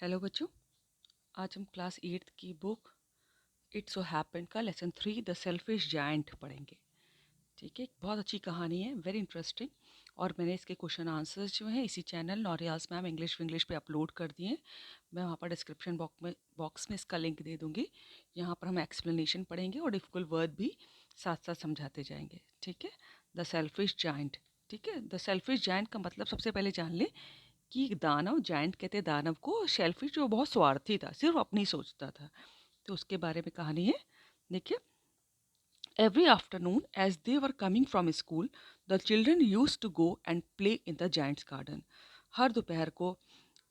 Hello बच्चों। आज हम क्लास 8 की बुक इट सो हैपेंड का लेसन 3 द सेल्फिश जायंट पढ़ेंगे। ठीक है, बहुत अच्छी कहानी है, वेरी इंटरेस्टिंग। और मैंने इसके क्वेश्चन आंसर्स जो हैं इसी चैनल नौरियाज मैम इंग्लिश पे अपलोड कर दिए हैं। मैं वहाँ पर डिस्क्रिप्शन बॉक्स में इसका लिंक दे दूँगी। यहाँ पर हम एक्सप्लेनेशन पढ़ेंगे और डिफिकल्ट वर्ड भी साथ साथ समझाते जाएंगे। ठीक है, द सेल्फिश जायंट। ठीक है, द सेल्फिश जायंट का मतलब सबसे पहले जान लें कि एक दानव, जायंट कहते हैं दानव को, शेलफिश जो बहुत स्वार्थी था, सिर्फ अपनी सोचता था। तो उसके बारे में कहानी है। देखिए, every afternoon as they were coming from school the children use to go and play in the giant's garden. हर दोपहर को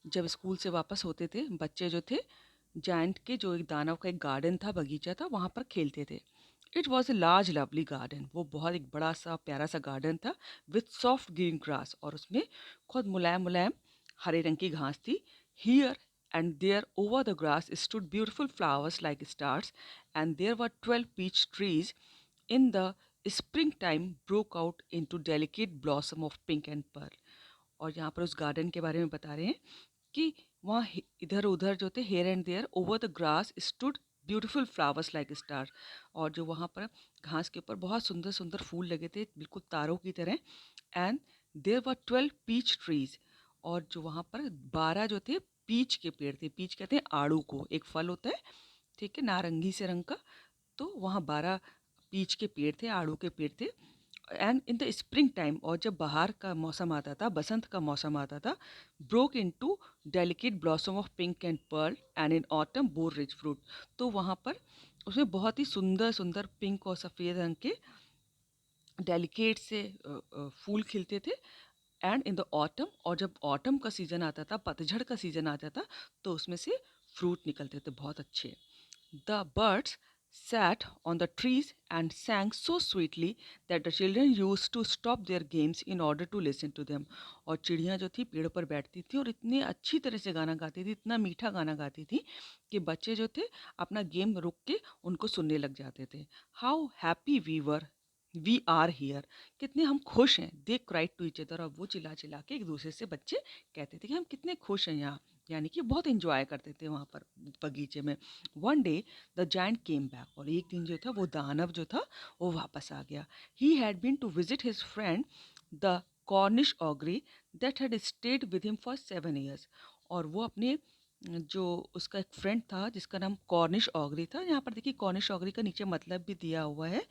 जब स्कूल से वापस होते थे बच्चे जो थे, जायंट के जो एक दानव का एक गार्डन था, बगीचा था, वहाँ पर खेलते थे। It was a large lovely garden. वो बहुत एक बड़ा सा प्यारा सा गार्डन था विथ सॉफ्ट ग्रीन ग्रास, और उसमें खुद मुलायम मुलायम हरे रंग की घास थी। Here and there over the grass stood beautiful flowers like stars, and there were 12 peach trees in the spring time broke out into delicate blossom of pink and pearl. और यहाँ पर उस गार्डन के बारे में बता रहे हैं कि वहाँ इधर उधर जो थे, here and there over the grass stood beautiful flowers like star. और जो वहाँ पर घास के ऊपर बहुत सुंदर सुंदर फूल लगे थे, बिल्कुल तारों की तरह। And there were 12 peach trees. और जो वहाँ पर 12 जो थे पीच के पेड़ थे। पीच कहते हैं आड़ू को, एक फल होता है, ठीक है, नारंगी से रंग का। तो वहाँ 12 पीच के पेड़ थे, आड़ू के पेड़ थे। And in the spring time, और जब बाहर का मौसम आता था, बसंत का मौसम आता था, broke into delicate blossom of pink and Perl, and in autumn bore rich fruit. तो वहाँ पर उसमें बहुत ही सुंदर सुंदर पिंक और सफ़ेद रंग के डेलिकेट से फूल खिलते थे। एंड इन द ऑटम, और जब ऑटम का सीज़न आता था, पतझड़ का सीज़न आता था, तो उसमें से फ्रूट निकलते थे बहुत अच्छे। The birds sat on the trees and sang so sweetly that the children used to stop their games in order to listen to them. और चिड़ियाँ जो थी पेड़ों पर बैठती थी और इतनी अच्छी तरह से गाना गाती थी, इतना मीठा गाना गाती थी कि बच्चे जो थे अपना गेम रुक के उनको सुनने लग जाते थे। How happy we are here. कितने हम खुश हैं। They cried to each other. और वो चिल्ला चिल्ला के एक दूसरे से बच्चे कहते थे कि हम कितने खुश हैं यहाँ, यानी कि बहुत इंजॉय करते थे वहाँ पर बगीचे में। One day the giant came back. और एक दिन जो था वो दानव जो था वो वापस आ गया। He had been to visit his friend the Cornish ogre that had stayed with him for 7 years। और वो अपने जो उसका एक फ्रेंड था जिसका नाम कॉर्निश ऑगरी था। यहाँ पर देखिए कॉर्निश ऑगरी का नीचे मतलब भी दिया हुआ है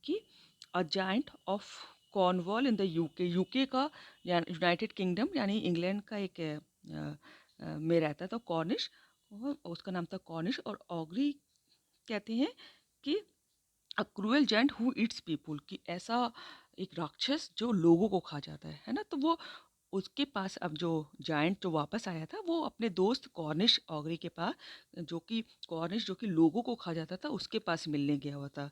कि a giant of Cornwall in the UK. UK का यूनाइटेड किंगडम यानी इंग्लैंड का एक में रहता था कॉर्निश। और उसका नाम था कॉर्निश। और ऑगरी कहते हैं कि a cruel giant who eats people, कि ऐसा एक राक्षस जो लोगों को खा जाता है ना। तो वो उसके पास, अब जो जायंट जो वापस आया था वो अपने दोस्त कॉर्निश ऑगरी के पास, जो कि कॉर्निश जो कि लोगों को खा जाता था, उसके पास मिलने गया हुआ था।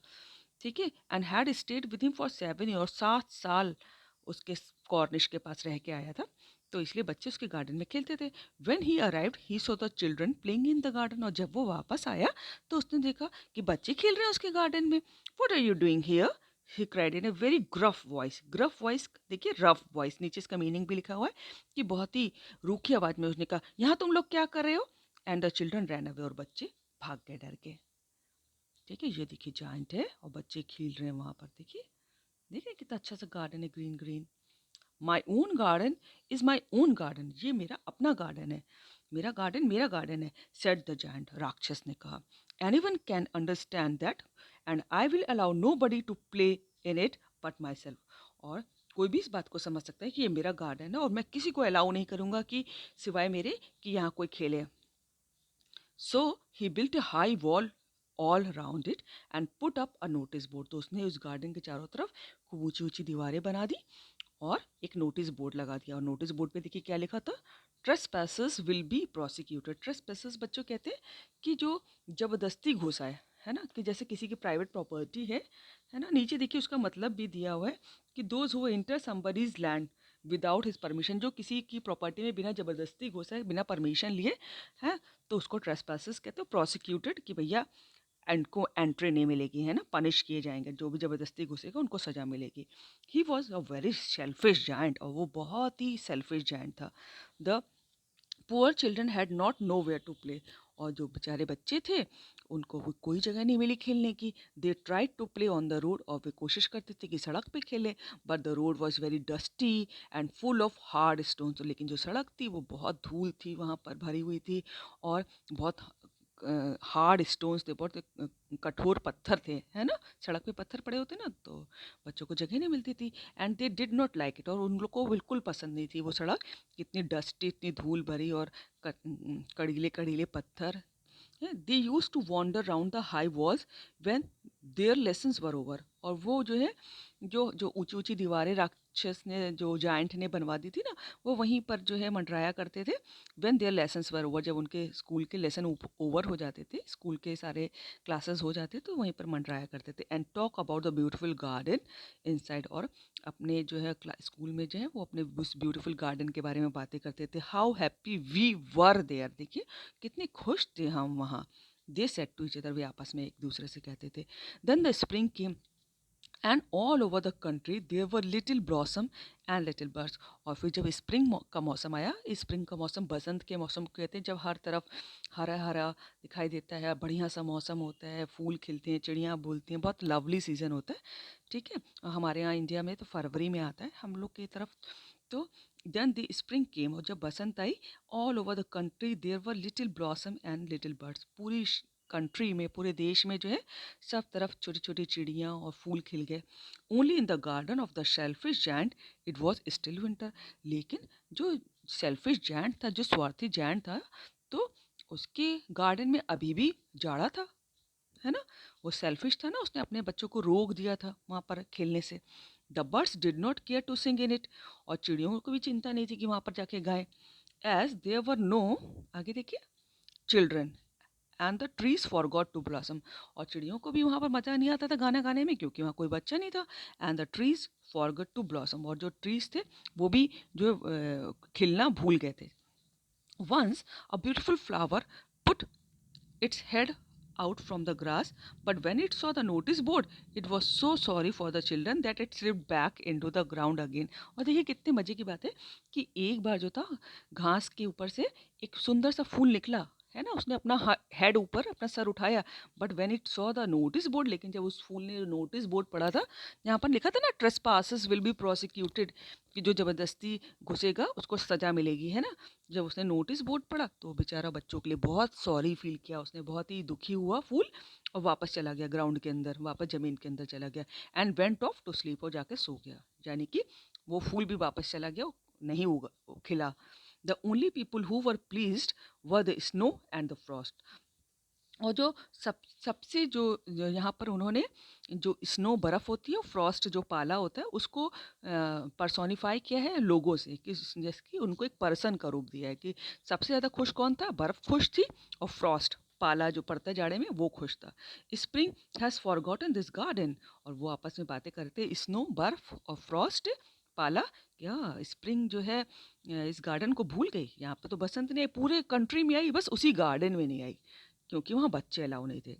ठीक है, and had stayed with him for 7 years। 7 साल उसके कॉर्निश के पास रह के आया था। तो इसलिए बच्चे उसके गार्डन में खेलते थे। When he arrived he saw the children playing in the garden. और जब वो वापस आया तो उसने देखा कि बच्चे खेल रहे हैं उसके गार्डन में। What are you doing here, he cried in a very gruff voice. Gruff voice देखिए, रफ वॉइस, नीचे इसका मीनिंग भी लिखा हुआ है कि बहुत ही रूखी आवाज में उसने कहा, यहाँ तुम लोग क्या कर रहे हो। And the children ran away. और बच्चे भाग गए डर के। ठीक है, ये देखिए जायंट है और बच्चे खेल रहे हैं वहां पर। देखिए, देखिए कितना अच्छा सा गार्डन है, green green. My own garden is my own garden. ये मेरा अपना गार्डन है, मेरा गार्डन है, सेड द जायंट। राक्षस ने कहा, anyone can understand that and I will allow nobody to play in it but myself. और कोई भी इस बात को समझ सकता है कि ये मेरा गार्डन है और मैं किसी को अलाउ नहीं करूंगा कि सिवाय मेरे कि यहाँ कोई खेले। So he built a high wall all around it and put up a notice board. तो उसने उस गार्डन के चारों तरफ खूब ऊंची ऊंची दीवारें बना दी और एक नोटिस बोर्ड लगा दिया। और नोटिस बोर्ड पे देखिए क्या लिखा था, ट्रेसपैसर्स विल बी प्रोसिक्यूटेड। ट्रेसपैसर्स बच्चों कहते हैं कि जो जबरदस्ती घुस आए, है ना, कि जैसे किसी की प्राइवेट प्रॉपर्टी है ना। नीचे देखिए उसका मतलब भी दिया हुआ है कि those who enter somebody's land without his permission. जो किसी की प्रॉपर्टी में बिना जबरदस्ती घुसा है, बिना परमिशन लिए है, तो उसको ट्रेसपैसर्स कहते हैं। प्रोसिक्यूटेड कि भैया इनको एंट्री नहीं मिलेगी, है ना, पनिश किए जाएंगे, जो भी ज़बरदस्ती घुसेगा उनको सज़ा मिलेगी। He was a very selfish giant. और वो बहुत ही सेल्फिश जायंट था। The poor children had not know where to play. और जो बेचारे बच्चे थे उनको कोई जगह नहीं मिली खेलने की। They tried to play on the road, और वे कोशिश करते थे कि सड़क पे खेले, but the road was very dusty and full of hard stones. लेकिन जो सड़क थी वो बहुत धूल थी, वहाँ पर भरी हुई थी, और बहुत हार्ड स्टोन्स थे, बहुत कठोर पत्थर थे, है ना। सड़क पे पत्थर पड़े होते ना, तो बच्चों को जगह नहीं मिलती थी। And they did not like it, और उन लोग को बिल्कुल पसंद नहीं थी वो सड़क, इतनी डस्टी, इतनी धूल भरी, और कड़ीले कड़ीले पत्थर। They use to wander round the high walls when their lessons were over. और वो जो है, जो जो ऊंची ऊंची दीवारें राक्षस ने, जो जायंट ने बनवा दी थी ना, वो वहीं पर जो है मंडराया करते थे। When their lessons were over, जब उनके स्कूल के लेसन ओवर हो जाते थे, स्कूल के सारे क्लासेस हो जाते, तो वहीं पर मंडराया करते थे। And talk about the beautiful garden inside, और अपने जो है स्कूल में जो है वो अपने उस ब्यूटीफुल गार्डन के बारे में बातें करते थे। How happy we were there, देखिए कितने खुश थे हम वहाँ। They said to each other, वे आपस में एक दूसरे से कहते थे। Then the spring came and all over the country there were little blossom and little birds. और फिर जब स्प्रिंग का मौसम आया, स्प्रिंग का मौसम बसंत के मौसम को कहते हैं, जब हर तरफ हरा हरा दिखाई देता है, बढ़िया सा मौसम होता है, फूल खिलते हैं, चिड़ियाँ बोलती हैं, बहुत लवली सीजन होता है। ठीक है, हमारे यहाँ इंडिया में तो फरवरी में आता है, हम लोग की तरफ तो। देन द स्प्रिंग केम, और जब बसंत आई, all over the country there were little blossom and little birds. पूरी कंट्री में, पूरे देश में जो है, सब तरफ छोटी छोटी चिड़ियाँ और फूल खिल गए। Only in the garden of the shellfish giant it was still winter. लेकिन जो सेल्फिश जैंट था, जो स्वार्थी जैंट था, तो उसके गार्डन में अभी भी जाड़ा था, है ना। वो सेल्फिश था ना, उसने अपने बच्चों को रोक दिया था वहाँ पर खेलने से। The birds did not care to sing in it, और चिड़ियों को भी चिंता नहीं थी कि वहाँ पर जाके गाएं। एज देयर वर नो, आगे देखिए, children and the trees forgot to blossom. और चिड़ियों को भी वहाँ पर मज़ा नहीं आता था गाना गाने में, क्योंकि वहाँ कोई बच्चा नहीं था। And the trees forgot to blossom, और जो ट्रीज थे वो भी जो खिलना भूल गए थे। Once a beautiful flower put its head out from the grass, but when it saw the notice board, it was so sorry for the children that it slipped back into the ground again. और देखिए कितने मजे की बात है कि एक बार जो था, घास के ऊपर से एक सुंदर सा फूल निकला, है ना। उसने अपना हेड ऊपर, अपना सर उठाया, but when it saw the notice board, लेकिन जब उस फूल ने नोटिस बोर्ड पढ़ा था, यहाँ पर लिखा था ना, ट्रेसपासेस विल बी प्रोसिक्यूटेड, कि जो ज़बरदस्ती घुसेगा उसको सज़ा मिलेगी, है ना। जब उसने नोटिस बोर्ड पढ़ा, तो बेचारा बच्चों के लिए बहुत सॉरी फील किया उसने, बहुत ही दुखी हुआ फूल, और वापस चला गया ग्राउंड के अंदर, वापस ज़मीन के अंदर चला गया। And went off to sleep, और जाके सो गया, यानी कि वो फूल भी वापस चला गया, नहीं उगा खिला। The only people who were pleased were the snow and the Frost. और जो सबसे जो यहाँ पर उन्होंने, जो स्नो बर्फ़ होती है, फ्रॉस्ट जो पाला होता है, उसको पर्सोनिफाई किया है लोगों से, कि जैसे कि उनको एक पर्सन का रूप दिया है, कि सबसे ज़्यादा खुश कौन था, बर्फ़ खुश थी, और फ्रॉस्ट पाला जो पड़ता है जाड़े में, वो खुश था। Spring has forgotten this garden, और वो आपस में बातें करते, स्नो बर्फ और फ्रॉस्ट पाला, क्या स्प्रिंग जो है इस गार्डन को भूल गई। यहाँ पे तो बसंत नहीं आई, पूरे कंट्री में आई, बस उसी गार्डन में नहीं आई, क्योंकि वहाँ बच्चे अलाउ नहीं थे।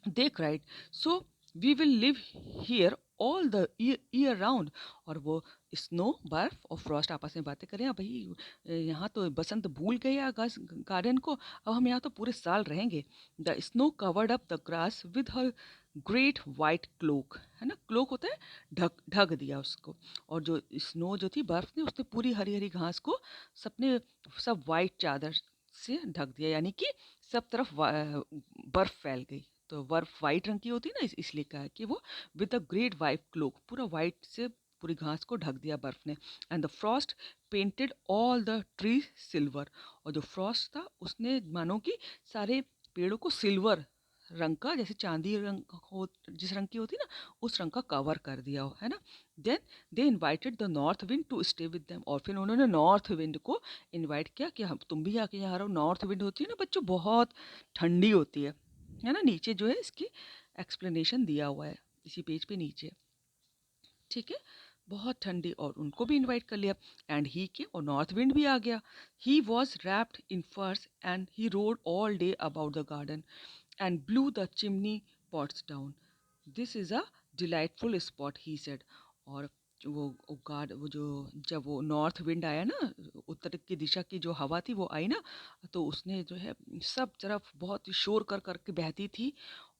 They cried, so we will live here all the year round. और वो स्नो बर्फ और फ्रॉस्ट आपस में बातें करें, भाई यहाँ तो बसंत भूल गए आकाश गार्डन को, अब हम यहाँ तो पूरे साल रहेंगे। The snow covered up the grass with her great white cloak, है ना, क्लोक होता है, ढक ढक दिया उसको। और जो स्नो जो थी, बर्फ ने, उसने पूरी हरी हरी घास को सबने सब वाइट चादर से ढक दिया, यानी कि सब तरफ बर्फ फैल गई। तो बर्फ वाइट रंग की होती है ना, इसलिए कहा है कि वो with a great white cloak, पूरा वाइट से पूरी घास को ढक दिया बर्फ ने। And the frost painted all the tree silver. और जो फ्रॉस्ट था, उसने मानो कि सारे पेड़ों को सिल्वर रंग का, जैसे चांदी रंग हो, जिस रंग की होती है ना, उस रंग का कवर कर दिया हो, है ना। Then they invited the north wind to stay with them. और फिर उन्होंने नॉर्थ विंड को इनवाइट किया कि हम, तुम भी आके यहाँ रहो। नॉर्थ विंड होती है ना बच्चों, बहुत ठंडी होती है ना। नीचे जो है इसकी एक्सप्लेनेशन दिया हुआ है, इसी पेज पे नीचे, ठीक है। बहुत ठंडी, और उनको भी इनवाइट कर लिया। एंड ही के, और नॉर्थ विंड भी आ गया। ही वॉज रैप्ड इन फर्स and he road all day about the garden and blew the chimney pots down. This is a delightful spot, he said. और वो गार्ड वो जो जब वो नॉर्थ विंड आया ना, उत्तर की दिशा की जो हवा थी वो आई ना, तो उसने जो है सब तरफ बहुत ही शोर कर करके बहती थी,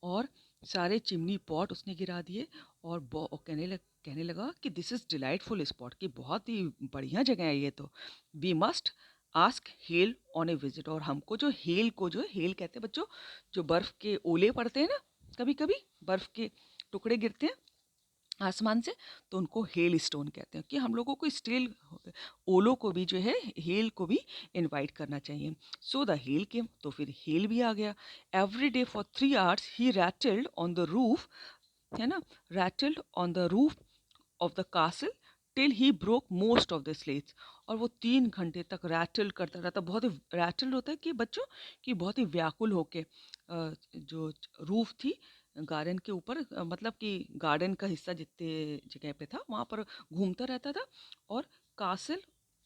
और सारे चिमनी पॉट उसने गिरा दिए। और कहने लगा कि दिस इज़ डिलाइटफुल स्पॉट, कि बहुत ही बढ़िया जगह है ये तो। We must ask hail on a visit. और हमको जो हेल को, जो हेल कहते हैं बच्चों, जो बर्फ़ के ओले पड़ते हैं ना, कभी कभी बर्फ़ के टुकड़े गिरते हैं आसमान से, तो उनको हेल स्टोन कहते हैं, कि हम लोगों को स्टील ओलो को भी जो है, हेल को भी इनवाइट करना चाहिए। सो द हेल केम, तो फिर हेल भी आ गया। Every day for 3 hours he rattled on the roof, है ना, rattled on the roof of the castle till he broke most of the slates. और वो 3 घंटे तक रैटल करता रहता, बहुत ही रैटल होता है कि बच्चों, कि बहुत ही व्याकुल होके जो रूफ थी गार्डन के ऊपर, मतलब कि गार्डन का हिस्सा जितने जगह पे था वहाँ पर घूमता रहता था। और castle,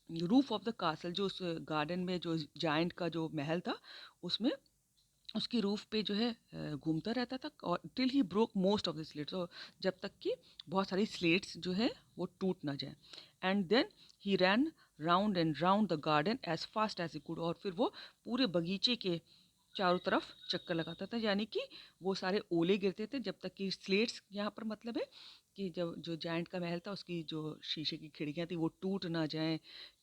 roof of the castle, जो उस गार्डन में जो जायंट का जो महल था, उसमें उसकी रूफ पे जो है घूमता रहता था, और till he broke most of the slates, और जब तक कि बहुत सारी स्लेट्स जो है वो टूट ना जाए। And then he ran round and round the garden as fast as he could. और फिर वो पूरे बगीचे के चारों तरफ चक्कर लगाता था, यानी कि वो सारे ओले गिरते थे जब तक कि स्लेट्स, यहाँ पर मतलब है कि जब जो जायंट का महल था उसकी जो शीशे की खिड़कियाँ थी वो टूट ना जाएं,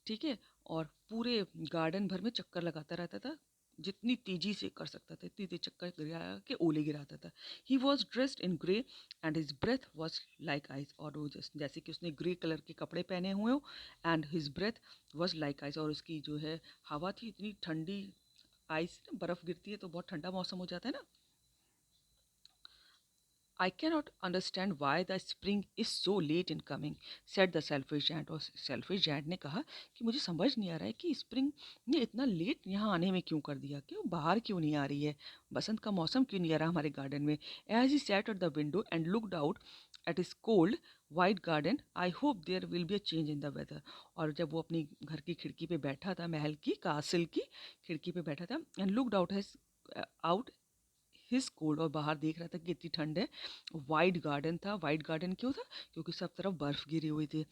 ठीक है। और पूरे गार्डन भर में चक्कर लगाता रहता था, जितनी तेजी से कर सकता था इतनी तेज चक्कर गिरा के ओले गिराता था। He was dressed in grey and his breath was like ice. और वो जैसे कि उसने ग्रे कलर के कपड़े पहने हुए हो, and his breath was like ice. और उसकी जो है हवा थी इतनी ठंडी, आइस ना, बर्फ गिरती है तो बहुत ठंडा मौसम हो जाता है ना। I cannot understand why the spring is so late in coming, said the selfish giant. और selfish giant ने कहा कि मुझे समझ नहीं आ रहा है कि स्प्रिंग ने इतना लेट यहाँ आने में क्यों कर दिया, क्यों बाहर क्यों नहीं आ रही है, बसंत का मौसम क्यों नहीं आ रहा हमारे गार्डन में। As he sat at the window and looked out at his cold white garden, I hope there will be a change in the weather. और जब वो अपनी घर की खिड़की पे बैठा था, महल की कासिल की खिड़की पे बैठा था, and looked out his out his cold, और बाहर देख रहा था कि इतनी ठंड है। वाइट गार्डन था, वाइट गार्डन क्यों था, क्योंकि सब तरफ बर्फ गिरी हुई थी।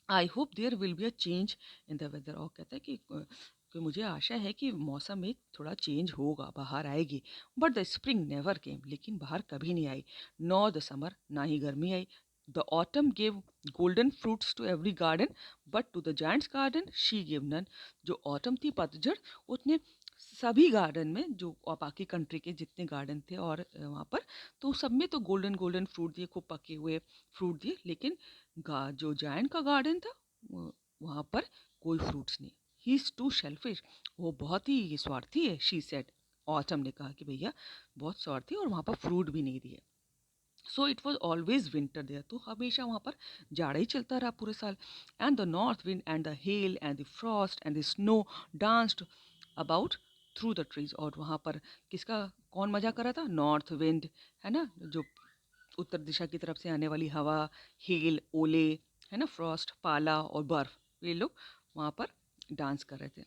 I hope there will be a change in the weather. और कहता है कि मुझे आशा है कि मौसम में थोड़ा चेंज होगा, बाहर आएगी। But the spring never came, लेकिन बाहर कभी नहीं आई। नॉ द समर, ना ही गर्मी आई। The autumn gave golden fruits to every garden, but to the giant's garden she give none. जो ऑटम थी, पतझड़, उसने सभी गार्डन में, जो बाकी कंट्री के जितने गार्डन थे और वहाँ पर, तो सब में तो गोल्डन गोल्डन फ्रूट दिए, खूब पके हुए फ्रूट दिए। लेकिन जो जायंट का गार्डन था, वहाँ पर कोई फ्रूट्स नहीं। ही इज़ टू शेल्फिश, वो बहुत ही स्वार्थी है, शी सेड। ऑटम ने कहा कि भैया बहुत स्वार्थी, और वहाँ पर फ्रूट भी नहीं दिए। So it was always winter there, तो हमेशा वहाँ पर जाड़ा ही चलता रहा पूरे साल। And the north wind and the hell and the Frost and the snow danced about through the trees. और वहाँ पर किसका, कौन मजा कर रहा था, नॉर्थ विंड, है ना, जो उत्तर दिशा की तरफ से आने वाली हवा, हेल, ओले, है ना, फ्रॉस्ट, पाला और बर्फ, ये लोग वहाँ पर डांस कर रहे थे।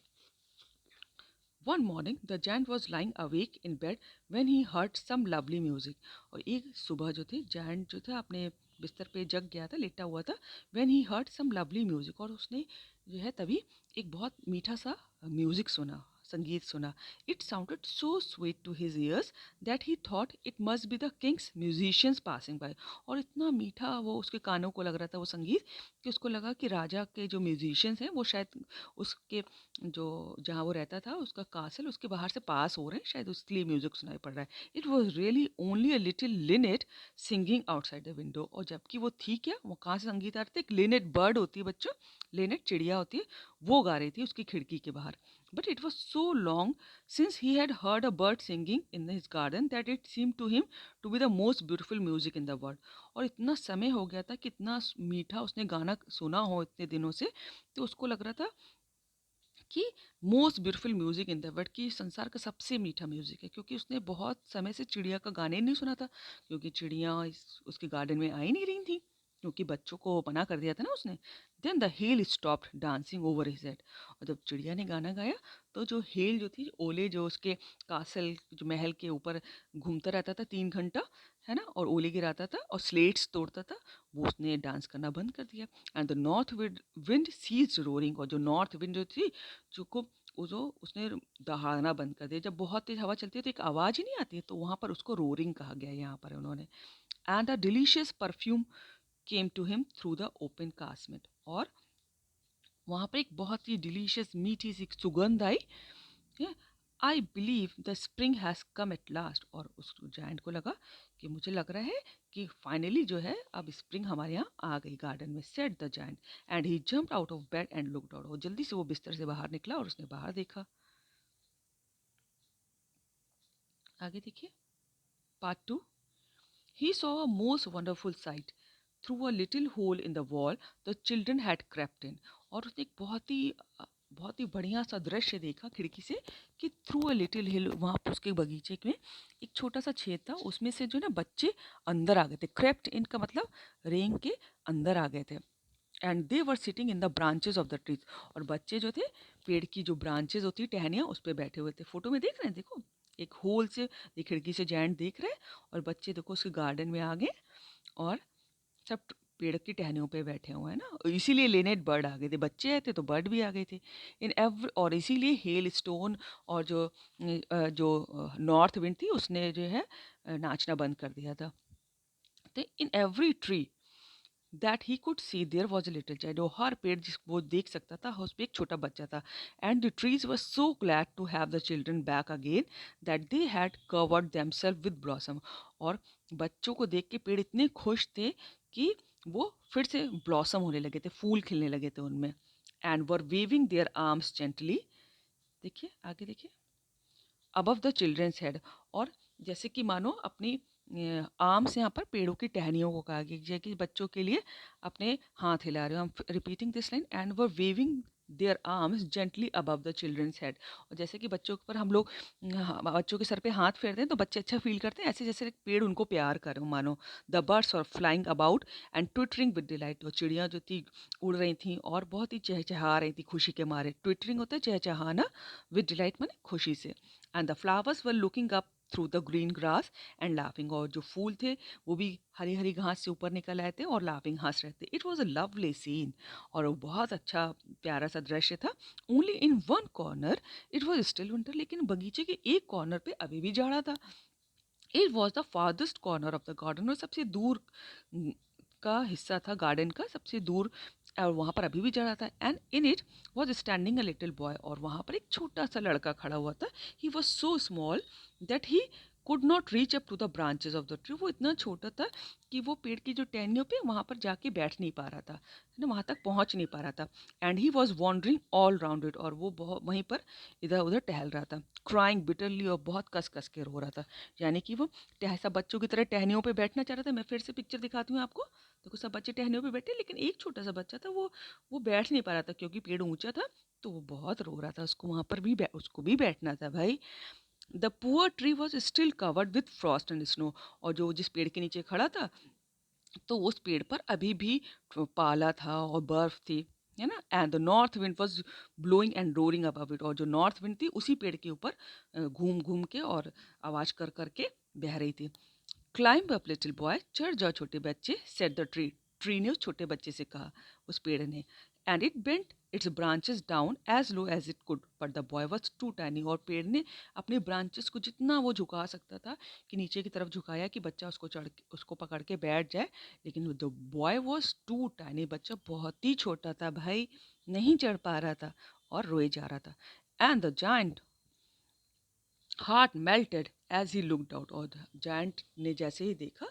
One morning, the giant was lying awake in bed when he heard some lovely music. और एक सुबह जो थी, giant जो था अपने बिस्तर पे जग गया था, लेटा हुआ था। When he heard some lovely music, और उसने जो है तभी एक बहुत मीठा सा म्यूजिक सुना, संगीत सुना। It sounded so sweet to his ears that he thought it must be the king's musicians passing by. और इतना मीठा वो उसके कानों को लग रहा था वो संगीत, कि उसको लगा कि राजा के जो म्यूजिशियंस हैं वो शायद उसके जो जहाँ वो रहता था उसका कासल, उसके बाहर से पास हो रहे हैं, शायद उसके म्यूजिक सुनाई पड़ रहा है। It was really only a little Lynette singing outside the window. और जबकि वो थी क्या, वो कहाँ से संगीत आ रहा था, एक लिनेट बर्ड होती है बच्चों, लिनेट चिड़िया होती है, वो गा रही थी उसकी खिड़की के बाहर। But it was so long since he had heard a bird singing in his garden that it seem to him to be the most beautiful music in the world. और इतना समय हो गया था, कितना मीठा उसने गाना सुना हो इतने दिनों से, तो उसको लग रहा था कि most beautiful music in the world, की संसार का सबसे मीठा म्यूजिक है। क्योंकि उसने बहुत समय से चिड़िया का गाने ही नहीं सुना था, क्योंकि चिड़िया उसके गार्डन में आ ही नहीं रही थी, क्योंकि बच्चों को मना कर दिया था ना उसने। Then the hail stopped dancing over his head. और जब चिड़िया ने गाना गाया, तो जो हेल जो थी, ओले जो उसके कासल, जो महल के ऊपर घूमता रहता था 3 घंटा, है ना, और ओले गिराता था और स्लेट्स तोड़ता था, वो उसने डांस करना बंद कर दिया। And the north wind ceased roaring, और जो नॉर्थ विंड जो थी, जो को वो जो उसने दहाड़ना बंद कर दिया। जब बहुत तेज हवा चलती है तो एक आवाज़ ही नहीं आती है, तो वहाँ पर उसको रोरिंग कहा गया यहाँ पर उन्होंने। And a delicious perfume came to him through the open casement, और वहाँ पर एक बहुत ही डिलीशियस मीठी सी सुगंध आई। I believe the spring has come at last, और उस जायंट को लगा कि मुझे लग रहा है कि फाइनली जो है अब स्प्रिंग हमारे यहाँ आ गई गार्डन में, set the giant. And he jumped out of bed and looked out, और जल्दी से वो बिस्तर से बाहर निकला और उसने बाहर देखा। आगे देखिए part 2। He saw a most wonderful sight. Through a little hole in the wall, the children had crept in. और उसने एक बहुत ही बढ़िया सा दृश्य देखा खिड़की से, कि थ्रू अ लिटिल हिल, वहाँ पर उसके बगीचे में एक छोटा सा छेद था, उसमें से जो ना बच्चे अंदर आ गए थे। क्रेप्ट इन का मतलब रेंग के अंदर आ गए थे। And they were sitting in the branches of the trees, और बच्चे जो थे पेड़ की जो ब्रांचेस होती है, टहनियाँ, उस पर बैठे हुए थे। फोटो में देख रहे हैं, देखो एक होल से, एक खिड़की से जायंट देख रहे हैं, और बच्चे देखो उसके गार्डन में आ गए और सब पेड़ की टहनियों पे बैठे हुए हैं ना। इसीलिए लेनेट बर्ड आ गए थे, बच्चे आए थे तो बर्ड भी आ गए थे। इन एवरी, और इसीलिए हेल स्टोन और जो नॉर्थ विंड थी उसने जो है नाचना बंद कर दिया था। तो in every tree that he could see there was a little child, वो हर पेड़ जिस वो देख सकता था उस पर एक छोटा बच्चा था। And the trees were so glad to have the children back again that they had covered themself with blossom, और बच्चों को देख के पेड़ इतने खुश थे कि वो फिर से ब्लॉसम होने लगे थे, फूल खिलने लगे थे उनमें। And were waving their arms gently, देखिए आगे देखिए, अबव द चिल्ड्रंस हेड, और जैसे कि मानो अपनी आर्म से यहाँ पर पेड़ों की टहनियों को कहा गया कि बच्चों के लिए अपने हाथ हिला रहे हो। हम repeating this line, and were waving their arms gently above the children's head, और जैसे कि बच्चों पर हम लोग बच्चों के सर पे हाथ फेरते हैं तो बच्चे अच्छा फील करते हैं, ऐसे जैसे एक पेड़ उनको प्यार करे मानो। The birds are flying about and twittering with delight, और चिड़ियाँ जो थी उड़ रही थी और बहुत ही चहचहा रही थी खुशी के मारे। ट्विटरिंग होता है चहचहाना, विद डिलाइट माने खुशी से। And the flowers were looking up through the green grass and laughing, और जो फूल थे वो भी हरी हरी घास से ऊपर निकल आए थे और लाफिंग हंस रहे थे। It was a lovely scene, और वो बहुत अच्छा प्यारा सा दृश्य था। Only in one corner it was still winter, लेकिन बगीचे के एक कॉर्नर पे अभी भी जाड़ा था। It was the farthest corner of the garden, और सबसे दूर का हिस्सा था गार्डन का, सबसे दूर, और वहाँ पर अभी भी जड़ा था। And in it was standing a little boy, और वहाँ पर एक छोटा सा लड़का खड़ा हुआ था। He was so small that he could not reach up to the branches of the tree, वो इतना छोटा था कि वो पेड़ की जो टहनियों पे वहाँ पर जाके बैठ नहीं पा रहा था, है ना, वहाँ तक पहुँच नहीं पा रहा था। And he was wandering all round it, और वो बहुत वहीं पर इधर उधर टहल रहा था। क्राइंग बिटरली, और बहुत कस कस के रो रहा था, यानी कि वो ऐसा बच्चों की तरह टहनियों पे बैठना चाह रहा था। मैं फिर से पिक्चर दिखाती हूँ आपको। देखो सब बच्चे टहनियों पे बैठे, लेकिन एक छोटा सा बच्चा था, वो बैठ नहीं पा रहा था क्योंकि पेड़ ऊंचा था, तो वो बहुत रो रहा था। उसको वहां पर भी उसको भी बैठना था भाई। The poor tree was still covered with Frost and snow, और जो जिस पेड़ के नीचे खड़ा था तो उस पेड़ पर अभी भी पाला था और बर्फ थी, है ना। And the north wind was blowing and roaring above it, और जो नॉर्थ विंड थी उसी पेड़ के ऊपर घूम घूम के और आवाज कर करके बह रही थी। क्लाइंब अप लिटिल बॉय, चढ़ जाओ छोटे बच्चे, सेट द ट्री, ट्री ने उस छोटे बच्चे से कहा, उस पेड़ ने। And it bent its branches down as low as it could, but the boy was too tiny, और पेड़ ने अपने ब्रांचेस को जितना वो झुका सकता था कि नीचे की तरफ झुकाया कि बच्चा उसको उसको पकड़ के बैठ जाए, लेकिन the boy was too tiny, बच्चा बहुत ही छोटा था भाई, नहीं चढ़ पा रहा था और रोए जा रहा था। And the giant heart melted as he looked out, और जायंट ने जैसे ही देखा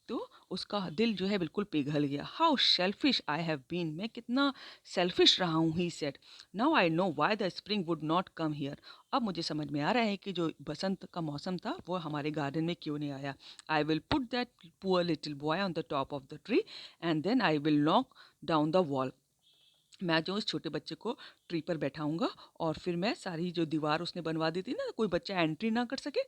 तो उसका दिल जो है बिल्कुल पिघल गया। How selfish I have been, मैं कितना सेल्फिश रहा हूँ, he said. Now I know why the spring would not come here, अब मुझे समझ में आ रहा है कि जो बसंत का मौसम था वो हमारे गार्डन में क्यों नहीं आया। I will put that poor little boy on the top of the tree and then I will knock down the wall, मैं जो उस छोटे बच्चे को ट्री पर बैठाऊंगा और फिर मैं सारी जो दीवार उसने बनवा दी थी ना, कोई बच्चा एंट्री ना कर सके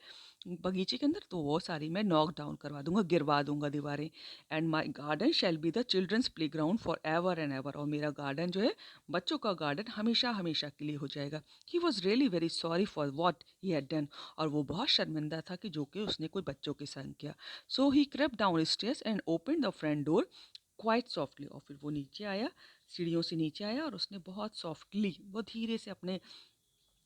बगीचे के अंदर, तो वो सारी मैं नॉक डाउन करवा दूंगा, गिरवा दूंगा दीवारें। And my garden shall be the children's playground for ever and ever, और मेरा गार्डन जो है बच्चों का गार्डन हमेशा हमेशा के लिए हो जाएगा। He was really very sorry for what he had done, और वो बहुत शर्मिंदा था कि जो कि उसने कोई बच्चों के संग किया। So he crept downstairs and open the front door quite softly, और फिर वो नीचे आया, सीढ़ियों से नीचे आया, और उसने बहुत सॉफ्टली, वो धीरे से अपने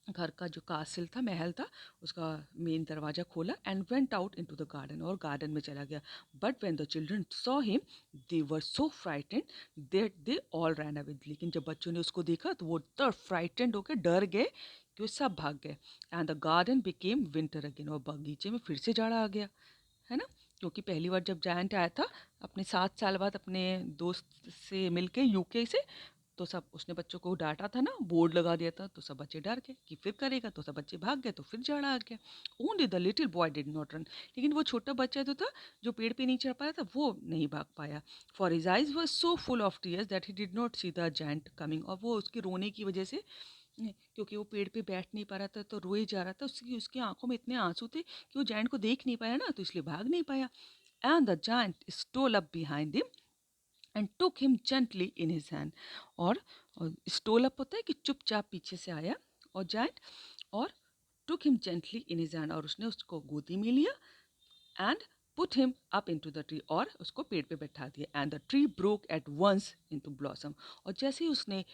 घर का जो कासिल था, महल था, उसका मेन दरवाज़ा खोला and went out into the garden, और गार्डन में चला गया। But when the children saw him they were so frightened that they all ran away, लेकिन जब बच्चों ने उसको देखा तो वो इतना फ्राइटेंड होकर डर गए कि वो सब भाग गए। And the garden became winter again, और बगीचे में फिर से जाड़ा आ गया, है ना। क्योंकि पहली बार जब जायंट आया था अपने 7 साल बाद अपने दोस्त से मिलके यूके से, तो सब उसने बच्चों को डांटा था ना, बोर्ड लगा दिया था, तो सब बच्चे डर गए कि फिर करेगा, तो सब बच्चे भाग गए, तो फिर जाड़ा आ गया। Only the little boy did not run, लेकिन वो छोटा बच्चा जो था, जो पेड़ पे नहीं चढ़ पाया था, वो नहीं भाग पाया। For his eyes were so full of tears that he did not see the giant coming, और वो उसके रोने की वजह से, क्योंकि वो पेड़ पे बैठ नहीं पा रहा था तो रोए जा रहा था, उसकी उसकी आंखों में इतने आंसू थे कि वो जायंट को देख नहीं पाया ना, तो इसलिए भाग नहीं पाया। And the giant stole up behind him and took him gently in his hand, और स्टोल अप होता है कि चुपचाप पीछे से आया, और जायंट, और took him gently in his hand, और उसने उसको गोदी में लिया and put him up into the tree, और उसको पेड़ पे बैठा दिया। And the tree broke at once into blossom, और जैसे ही उसने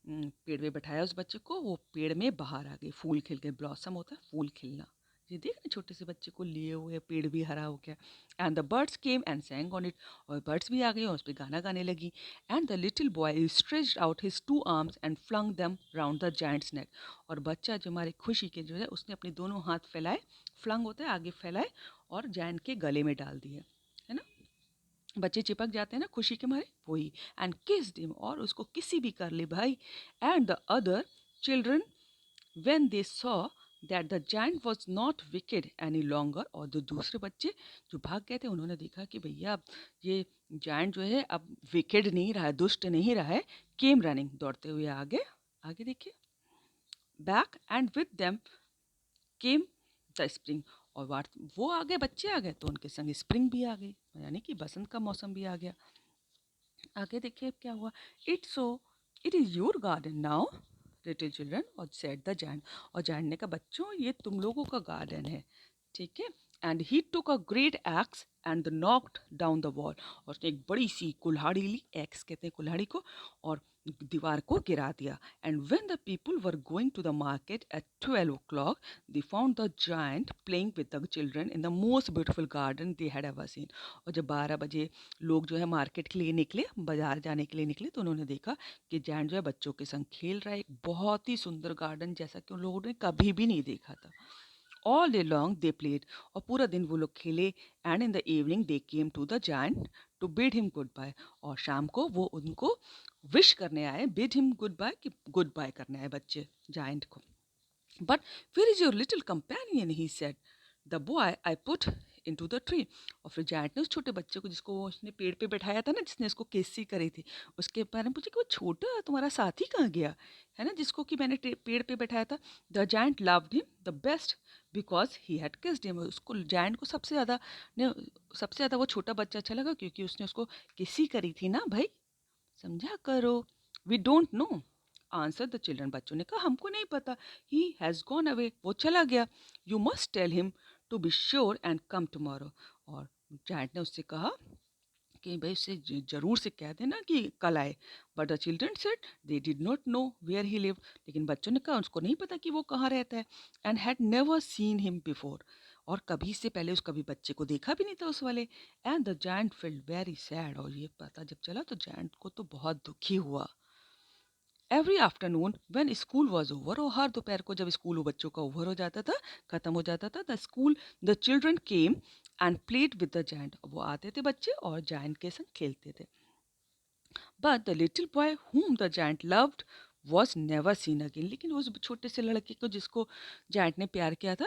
पेड़ पे बैठाया उस बच्चे को, वो पेड़ में बाहर आ गई, फूल खिल गए। ब्लॉसम होता है फूल खिलना, ये देख ना छोटे से बच्चे को लिए हुए पेड़ भी हरा हो गया। And the birds came and sang on it, और बर्ड्स भी आ गई और उस पर गाना गाने लगी। And the little boy stretched out his two arms and flung them round the giant's neck, और बच्चा जो हमारे खुशी के जो है उसने अपने दोनों हाथ फैलाए, फ्लंग होता है आगे फैलाए, और जायंट के गले में डाल दिए, है ना। बच्चे चिपक जाते हैं ना खुशी के मारे, वही। एंड किस्ड हिम, और उसको किसी भी कर ले भाई। And the other children when they saw that the giant was not wicked any longer, और जो दूसरे बच्चे जो भाग गए थे उन्होंने देखा कि भैया अब ये जायंट जो है अब विकेड नहीं रहा है, दुष्ट नहीं रहा है, केम रनिंग, दौड़ते हुए आगे, आगे देखिए, back and with them came the spring, और वो आ गए, बच्चे आ गए, तो उनके संग स्प्रिंग भी आ गई, यानी कि बसंत का मौसम भी आ गया। आगे देखिए क्या हुआ। It so it is your garden now little children, और सेड द जायंट, और जायंट ने कहा बच्चों ये तुम लोगों का गार्डन है, ठीक है। And he took a great x and knocked down the wall, और उसने एक बड़ी सी कुल्हाड़ी ली, एक्स कहते हैं कुल्हाड़ी को, और दीवार को गिरा दिया। And when the people were going to the market at 12 o'clock they found the giant playing with the children in the most beautiful garden they had ever seen, और जब 12 बजे लोग जो है मार्केट के लिए निकले, बाजार जाने के लिए निकले, तो उन्होंने देखा कि जायंट जो है बच्चों के संग खेल रहा है, एक बहुत ही सुंदर गार्डन जैसा कि उन लोगों ने कभी भी नहीं देखा था। All day long they played, और पूरा दिन वो लोग खेले। And in the evening they came to the giant to bid him goodbye, और शाम को वो उनको विश करने आए, बिड हिम गुड बाय, कि गुड बाय करने आए बच्चे जायंट को। But where is your little companion, he said, the boy I put into the tree, और फिर जायंट ने उस छोटे बच्चे को, जिसको वो उसने पेड़ पे बैठाया था ना, जिसने उसको केसी करी थी, उसके बारे में पूछा कि वो छोटा तुम्हारा साथी कहाँ गया, है ना, जिसको कि मैंने पेड़ पे बैठाया था। The giant loved him the best because he had kissed him, उसको जायंट को ने सबसे ज़्यादा वो छोटा बच्चा अच्छा लगा क्योंकि उसने उसको किसी करी थी ना भाई, समझा करो। We don't know answer the children, बच्चों ने कहा हमको नहीं पता। ही हैज़ गॉन अवे, वो चला गया। You must tell him to be sure and come tomorrow, और जायंट ने उससे कहा कि भाई उससे जरूर से कह देना कि कल आए। But the children said they did not no where he lived, लेकिन बच्चों ने कहा उसको नहीं पता कि वो कहाँ रहता है। And had never seen him before, और कभी से पहले उस कभी बच्चे को देखा भी नहीं था उस वाले। And the giant felt very sad, और ये पता जब चला तो जायंट को तो बहुत दुखी हुआ। Every afternoon when school was over, और हर दोपहर को जब स्कूल बच्चों का ओवर हो जाता था, खत्म हो जाता था, the children came and played with the giant, वो आते थे बच्चे और जायंट के संग खेलते थे। But the little boy whom the giant loved was never seen again. लेकिन उस छोटे से लड़के को जिसको जायंट ने प्यार किया था,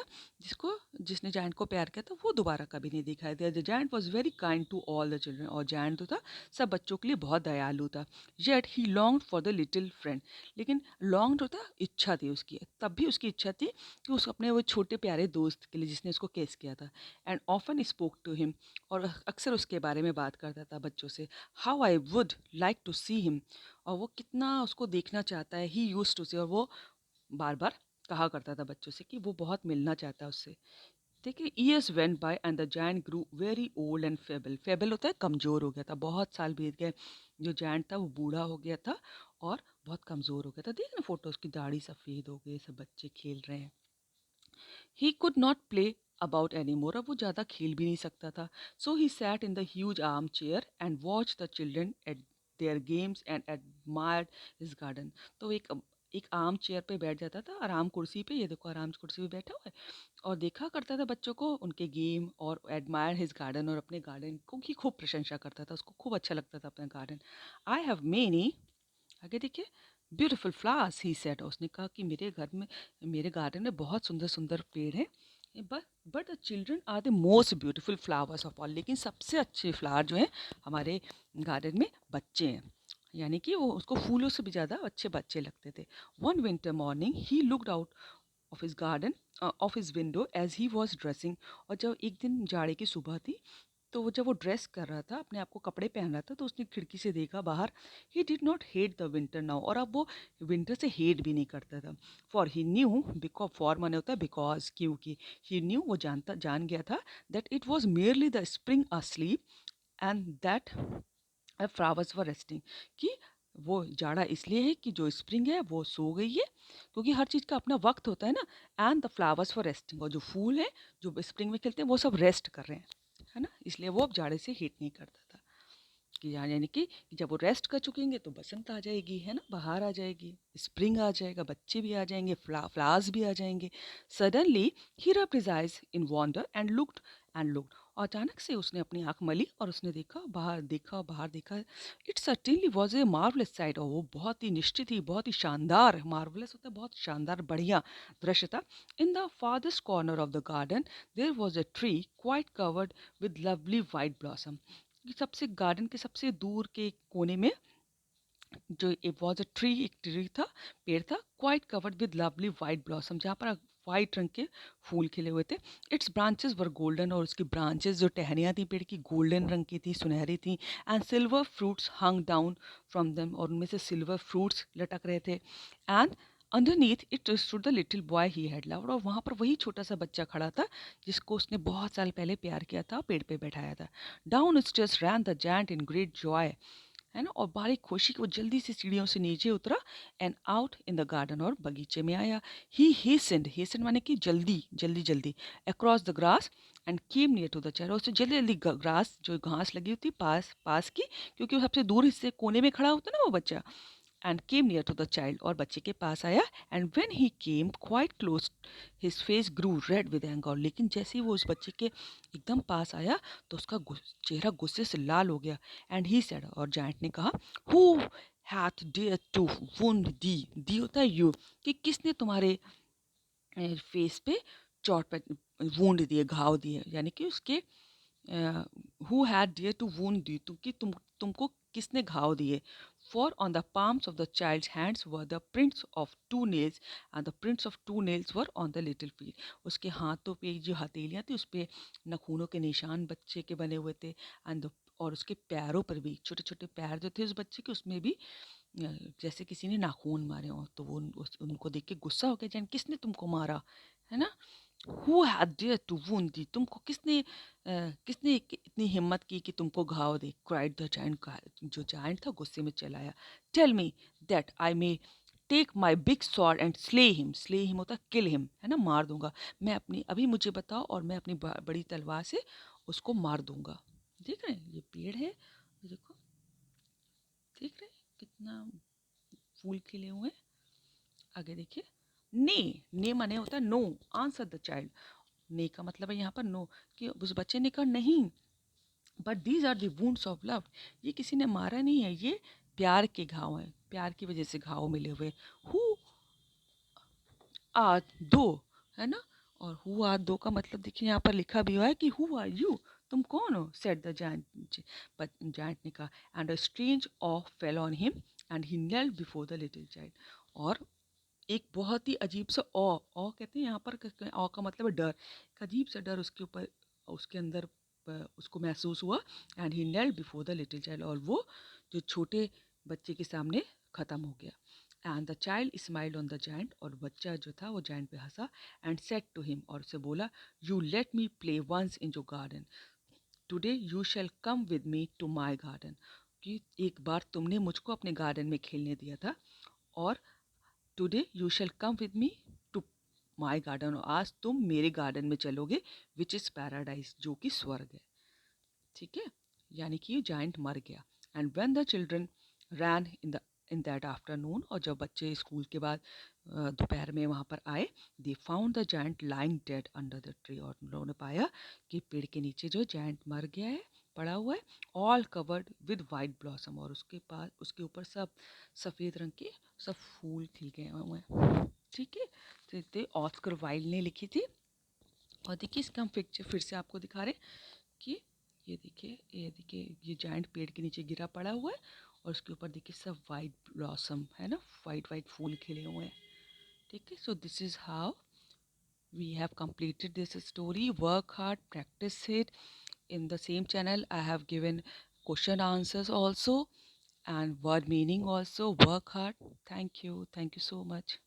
जिसने जायंट को प्यार किया था, वो दोबारा कभी नहीं दिखाई दिया। The giant was very kind to all the children, और जायंट जो था सब बच्चों के लिए बहुत दयालु था। Yet he longed for the little friend, लेकिन लॉन्ग्ड होता इच्छा थी उसकी, तब भी उसकी इच्छा थी कि उस अपने वो छोटे प्यारे दोस्त के लिए जिसने उसको केस किया था। And often spoke to him, और अक्सर उसके बारे में बात करता था बच्चों से। How I would like to see him, और वो कितना उसको देखना चाहता है। ही यूज टू से, और वो बार बार कहा करता था बच्चों से कि वो बहुत मिलना चाहता है उससे। देखिए, years went by and the giant grew very old and feeble. Feeble होता है कमज़ोर हो गया था, बहुत साल बीत गए, जो जायंट था वो बूढ़ा हो गया था और बहुत कमज़ोर हो गया था। देखिए ना फोटो, उसकी दाढ़ी सफ़ेद हो गई, सब बच्चे खेल रहे हैं। He could not play about any more, अब वो ज़्यादा खेल भी नहीं सकता था। So he sat in the huge arm chair and watch the children at their games and admired his garden. तो एक आर्म चेयर पे बैठ जाता था, आराम कुर्सी पे, ये देखो आराम कुर्सी पे बैठा हुआ है, और देखा करता था बच्चों को, उनके गेम, और एडमायर हिज गार्डन, और अपने गार्डन को की खूब प्रशंसा करता था, उसको खूब अच्छा लगता था अपना गार्डन। आई हैव मेनी, आगे देखिए, ब्यूटीफुल फ्लावर्स ही सेड, उसने कहा कि मेरे घर में, मेरे गार्डन में बहुत सुंदर सुंदर पेड़ हैं, but but the children are the most beautiful flowers of all, लेकिन सबसे अच्छे फ्लावर जो हैं हमारे गार्डन में बच्चे हैं, यानी कि वो उसको फूलों से भी ज़्यादा अच्छे बच्चे लगते थे। One winter morning he looked out of his garden, of his window as he was dressing, और जब एक दिन जाड़े की सुबह थी, तो वो जब वो ड्रेस कर रहा था, अपने आप को कपड़े पहन रहा था, तो उसने खिड़की से देखा बाहर। He did not hate the winter now, और अब वो विंटर से हेट भी नहीं करता था। For he new, because for माने होता है बिकॉज, क्योंकि ही न्यू, वो जान गया था, that it was merely the spring asleep and that flowers were resting, कि वो जाड़ा इसलिए है कि जो स्प्रिंग है वो सो गई है, क्योंकि हर चीज़ का अपना वक्त होता है ना। And the flowers for resting, और जो फूल है जो स्प्रिंग में खिलते हैं वो सब रेस्ट कर रहे हैं, है ना, इसलिए वो अब जाड़े से हीट नहीं करता था। कि यानी कि जब वो रेस्ट कर चुकेंगे तो बसंत आ जाएगी, है ना, बाहर आ जाएगी, स्प्रिंग आ जाएगा, बच्चे भी आ जाएंगे, फ्लावर्स भी आ जाएंगे। Suddenly he rubbed his eyes in wonder and looked, और अचानक से उसने अपनी आंख मली और उसने देखा बाहर देखा। It certainly was a marvellous site, और वो बहुत ही निश्चित ही बहुत ही शानदार, मार्वलस होता है बहुत शानदार बढ़िया दृश्य था। In the farthest corner of the garden there was a tree quite covered with lovely white blossom, सबसे गार्डन के सबसे दूर के कोने में जो इट वॉज अ ट्री, एक ट्री था, पेड़ था, quite covered with lovely white blossom, जहाँ पर वाइट रंग के फूल खिले हुए थे। इट्स ब्रांचेस वर गोल्डन, और उसकी ब्रांचेस जो टहनियाँ थी पेड़ की गोल्डन रंग की थी, सुनहरी थी। And silver fruits hung down from them, और उनमें से सिल्वर फ्रूट्स लटक रहे थे। And underneath it stood the little boy he had loved, और वहाँ पर वही छोटा सा बच्चा खड़ा था जिसको उसने बहुत साल पहले प्यार किया था, पेड़ पे बैठाया था। Down stairs rain the giant in great Joy, है ना, और बारीक खुशी को जल्दी से सीढ़ियों से नीचे उतरा। And out in the garden, और बगीचे में आया। ही हेसेंड माने कि जल्दी जल्दी जल्दी, across the grass and came near to the chair, उससे जल्दी जल्दी ग्रास जो घास लगी होती पास पास की, क्योंकि वो सबसे दूर हिस्से कोने में खड़ा होता ना वो बच्चा, and came near to the child, और बच्चे के पास आया। And when he came quite close his face grew red with anger, लेकिन जैसे ही वो उस बच्चे के एकदम पास आया तो उसका चेहरा गुस्से से लाल हो गया। एंड ही सेड, और जायंट ने कहा, who hath dare to wound thee, thee होता है यू, कि किसने तुम्हारे फेस पे चोट पे वुंड दिए, घाव दिए, यानी कि उसके who had dare to wound thee, तुमको किसने घाव दिए। For on the palms of the child's hands were the prints of two nails and the prints of two nails were on the little field, उसके हाथों पे जो हथेलियाँ थी उस पे नखूनों के निशान बच्चे के बने हुए थे। एंड और उसके पैरों पर भी छोटे छोटे पैर जो थे उस बच्चे के, उसमें भी जैसे किसी ने नाखून मारे हों, तो वो उनको देख के गुस्सा हो गया, जैन किसने तुमको मारा, है ना। Who had dare to wound thee, तुमको किसने इतनी हिम्मत की कि तुमको घाव दे। क्राइड द जायंट, का जो जायंट था गुस्से में चलाया। Tell me that I may take my big sword and slay him होता किल हिम, है ना, मार दूंगा। मैं अपनी, अभी मुझे बताओ और मैं अपनी बड़ी तलवार से उसको मार दूंगा। देख रहे हैं ये पेड़ है, ये देखो, देख रहे हैं कितना फूल खिले हुए हैं। आगे देखिए, ने ने माने होता है नो, आंसर द चाइल्ड, ने का मतलब है यहाँ पर नो, कि उस बच्चे ने कहा नहीं, but these are the wounds of love, ये किसी ने मारा नहीं है, ये प्यार के घाव हैं, प्यार की वजह से घाव मिले हुए। हु आर दो, है ना। और हु आर दो का मतलब देखिए यहाँ पर लिखा भी हुआ है कि हु आर यू, तुम कौन हो, सेड द जायंट। बट जायंट ने कहा, and a strange awe fell on him and he knelt before the little child. और एक बहुत ही अजीब सा ऑ कहते हैं यहाँ पर, ऑ का मतलब है डर। एक अजीब सा डर उसके ऊपर, उसके अंदर उसको महसूस हुआ। And he knelt before the little child, और वो जो छोटे बच्चे के सामने ख़त्म हो गया। And the child smiled on the giant, और बच्चा जो था वो जायंट पे हंसा। एंड सेड टू हिम, और उसे बोला, you let me play once in your garden, today you shall come with me to my garden. कि एक बार तुमने मुझको अपने गार्डन में खेलने दिया था, और today you shall come with me to my garden, और आज तुम मेरे गार्डन में चलोगे, विच इज़ पैराडाइज, जो कि स्वर्ग है। ठीक है, यानी कि जाइंट मर गया। And when the children ran in that afternoon, और जब बच्चे स्कूल के बाद दोपहर में वहाँ पर आए, दे found the giant lying dead under the tree, और उन्होंने पाया कि पेड़ के नीचे जो जाइंट मर गया है, पड़ा हुआ है, all covered with white blossom, और उसके पास उसके ऊपर सब सफ़ेद रंग के सब फूल खिल गए हुए हैं। ठीक है, तो ये ऑस्कर वाइल्ड ने लिखी थी। और देखिए इसका हम पिक्चर फिर से आपको दिखा रहे हैं कि ये देखिए ये जाइंट पेड़ के नीचे गिरा पड़ा हुआ है, और उसके ऊपर देखिए सब वाइट ब्लॉसम है ना, वाइट वाइट फूल खिले हुए हैं। ठीक है, so this is how we have completed this story. Work hard, practice it. In the same channel I have given question answers also and word meaning also. Work hard. Thank you so much.